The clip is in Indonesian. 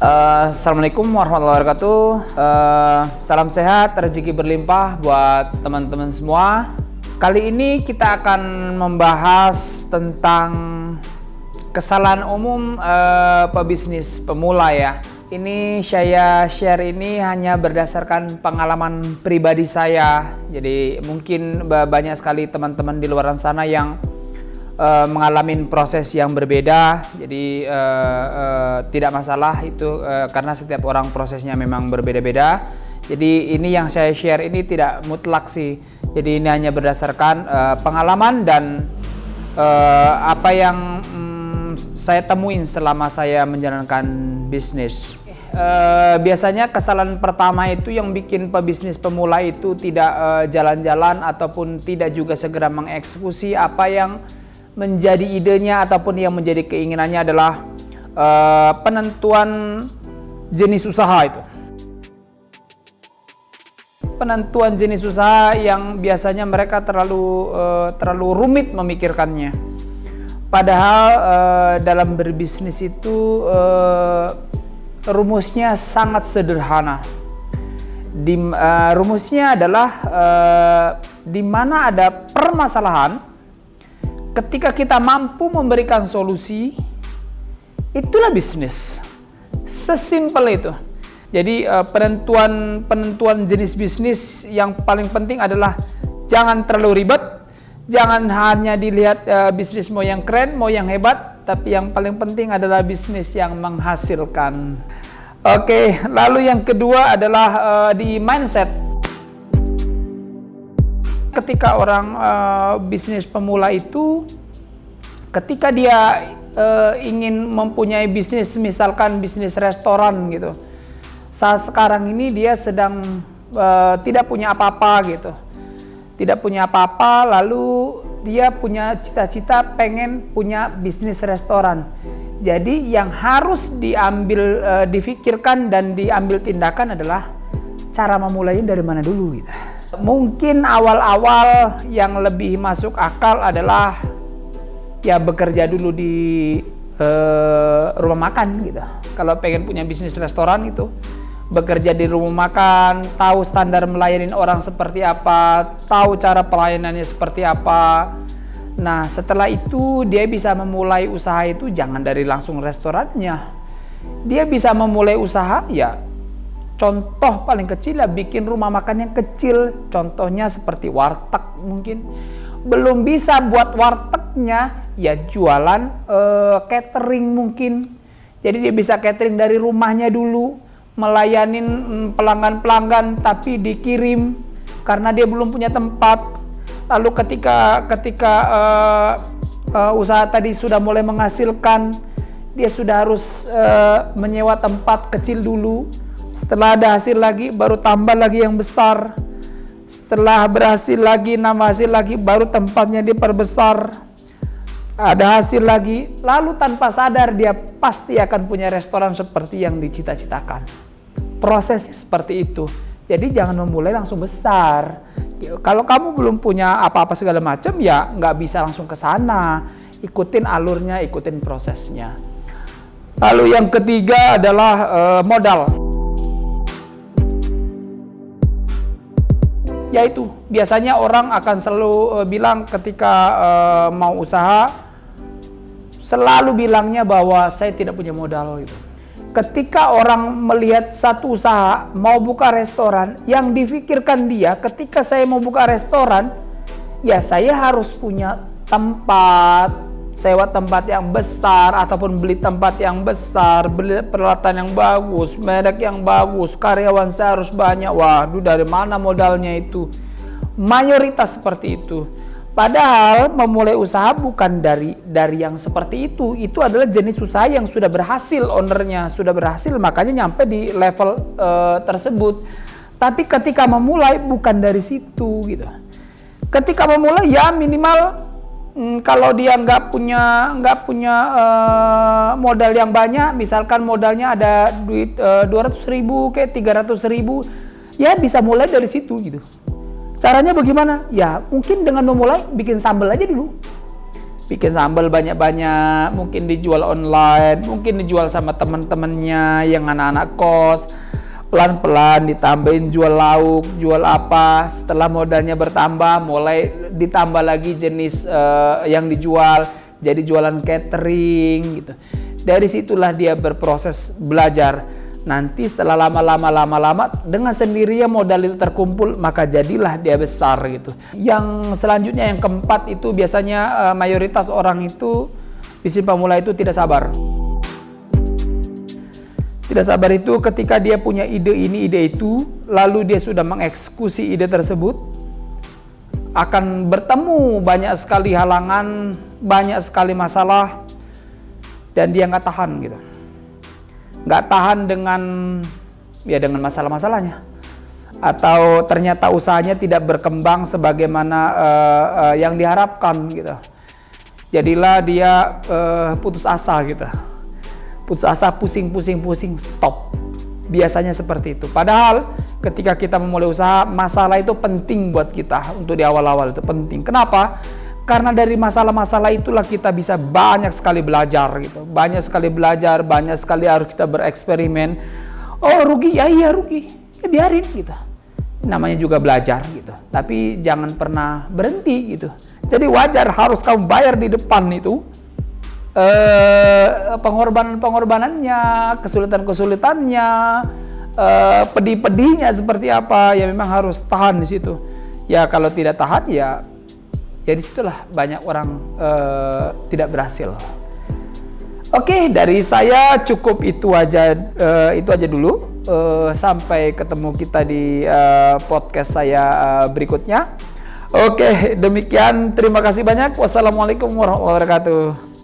Assalamualaikum warahmatullahi wabarakatuh. Salam sehat, rezeki berlimpah buat teman-teman semua. Kali ini kita akan membahas tentang kesalahan umum pebisnis pemula ya. Ini saya share ini hanya berdasarkan pengalaman pribadi saya. Jadi mungkin banyak sekali teman-teman di luar sana yang mengalami proses yang berbeda, jadi tidak masalah itu karena setiap orang prosesnya memang berbeda-beda. Jadi ini yang saya share ini tidak mutlak sih, jadi ini hanya berdasarkan pengalaman dan apa yang saya temuin selama saya menjalankan bisnis. Biasanya kesalahan pertama itu yang bikin pebisnis pemula itu tidak jalan-jalan ataupun tidak juga segera mengeksekusi apa yang menjadi idenya ataupun yang menjadi keinginannya adalah penentuan jenis usaha itu. Penentuan jenis usaha yang biasanya mereka terlalu rumit memikirkannya. Padahal dalam berbisnis itu rumusnya sangat sederhana. Rumusnya adalah di mana ada permasalahan, ketika kita mampu memberikan solusi, itulah bisnis. Sesimpel itu. Jadi penentuan jenis bisnis yang paling penting adalah jangan terlalu ribet, jangan hanya dilihat bisnis mau yang keren, mau yang hebat, tapi yang paling penting adalah bisnis yang menghasilkan. Oke, lalu yang kedua adalah di mindset. Ketika orang bisnis pemula itu, ketika dia ingin mempunyai bisnis, misalkan bisnis restoran gitu, saat sekarang ini dia sedang tidak punya apa-apa gitu, tidak punya apa-apa, lalu dia punya cita-cita pengen punya bisnis restoran. Jadi yang harus difikirkan dan diambil tindakan adalah cara memulainya dari mana dulu gitu. Mungkin awal-awal yang lebih masuk akal adalah ya bekerja dulu di rumah makan gitu. Kalau pengen punya bisnis restoran itu, bekerja di rumah makan, tahu standar melayani orang seperti apa, tahu cara pelayanannya seperti apa. Nah, setelah itu dia bisa memulai usaha itu jangan dari langsung restorannya. Dia bisa memulai usaha ya, contoh paling kecil ya bikin rumah makan yang kecil, contohnya seperti warteg mungkin. Belum bisa buat wartegnya, ya jualan catering mungkin. Jadi dia bisa catering dari rumahnya dulu, melayanin pelanggan-pelanggan tapi dikirim karena dia belum punya tempat. Lalu ketika usaha tadi sudah mulai menghasilkan, dia sudah harus menyewa tempat kecil dulu. Setelah ada hasil lagi, baru tambah lagi yang besar. Setelah berhasil lagi, nambah hasil lagi, baru tempatnya diperbesar. Ada hasil lagi, lalu tanpa sadar dia pasti akan punya restoran seperti yang dicita-citakan. Prosesnya seperti itu. Jadi jangan memulai langsung besar. Kalau kamu belum punya apa-apa segala macam, ya nggak bisa langsung ke sana. Ikutin alurnya, ikutin prosesnya. Lalu yang ketiga adalah modal. Yaitu biasanya orang akan selalu bilang ketika mau usaha, selalu bilangnya bahwa saya tidak punya modal gitu. Ketika orang melihat satu usaha mau buka restoran, yang difikirkan dia ketika saya mau buka restoran, ya saya harus punya tempat, sewa tempat yang besar ataupun beli tempat yang besar, beli peralatan yang bagus, merek yang bagus, karyawan saya harus banyak. Waduh, dari mana modalnya itu? Mayoritas seperti itu. Padahal memulai usaha bukan dari yang seperti itu. Itu adalah jenis usaha yang sudah berhasil, ownernya sudah berhasil, makanya nyampe di level tersebut. Tapi ketika memulai bukan dari situ gitu. Ketika memulai ya minimal kalau dia nggak punya modal yang banyak, misalkan modalnya ada duit 200.000 kayak 300.000, ya bisa mulai dari situ gitu. Caranya bagaimana? Ya mungkin dengan memulai bikin sambal aja dulu. bikin sambal banyak-banyak, mungkin dijual online, mungkin dijual sama teman-temannya yang anak-anak kos. Pelan-pelan ditambahin jual lauk, jual apa. Setelah modalnya bertambah, mulai ditambah lagi jenis yang dijual, jadi jualan catering gitu. Dari situlah dia berproses belajar. Nanti setelah lama-lama dengan sendirinya modal itu terkumpul, maka jadilah dia besar gitu. Yang selanjutnya yang keempat itu biasanya mayoritas orang itu bisnis pemula itu tidak sabar. Tidak sabar itu ketika dia punya ide ini, ide itu, lalu dia sudah mengeksekusi ide tersebut, akan bertemu banyak sekali halangan, banyak sekali masalah, dan dia nggak tahan gitu. Nggak tahan dengan masalah-masalahnya, atau ternyata usahanya tidak berkembang sebagaimana yang diharapkan gitu. Jadilah dia putus asa gitu, putus asa, pusing, stop. Biasanya seperti itu. Padahal ketika kita memulai usaha, masalah itu penting buat kita untuk di awal-awal, itu penting. Kenapa? Karena dari masalah-masalah itulah kita bisa banyak sekali belajar gitu. Banyak sekali belajar, banyak sekali harus kita bereksperimen. Oh rugi, ya iya rugi. Ya biarin gitu. Namanya juga belajar gitu. Tapi jangan pernah berhenti gitu. Jadi wajar harus kamu bayar di depan itu. Pengorbanannya, kesulitannya, pedih-pedihnya seperti apa, ya memang harus tahan di situ. Ya kalau tidak tahan ya disitulah banyak orang tidak berhasil. Oke, dari saya cukup itu aja dulu. Sampai ketemu kita di podcast saya berikutnya. Oke, demikian. Terima kasih banyak. Wassalamualaikum warahmatullahi wabarakatuh.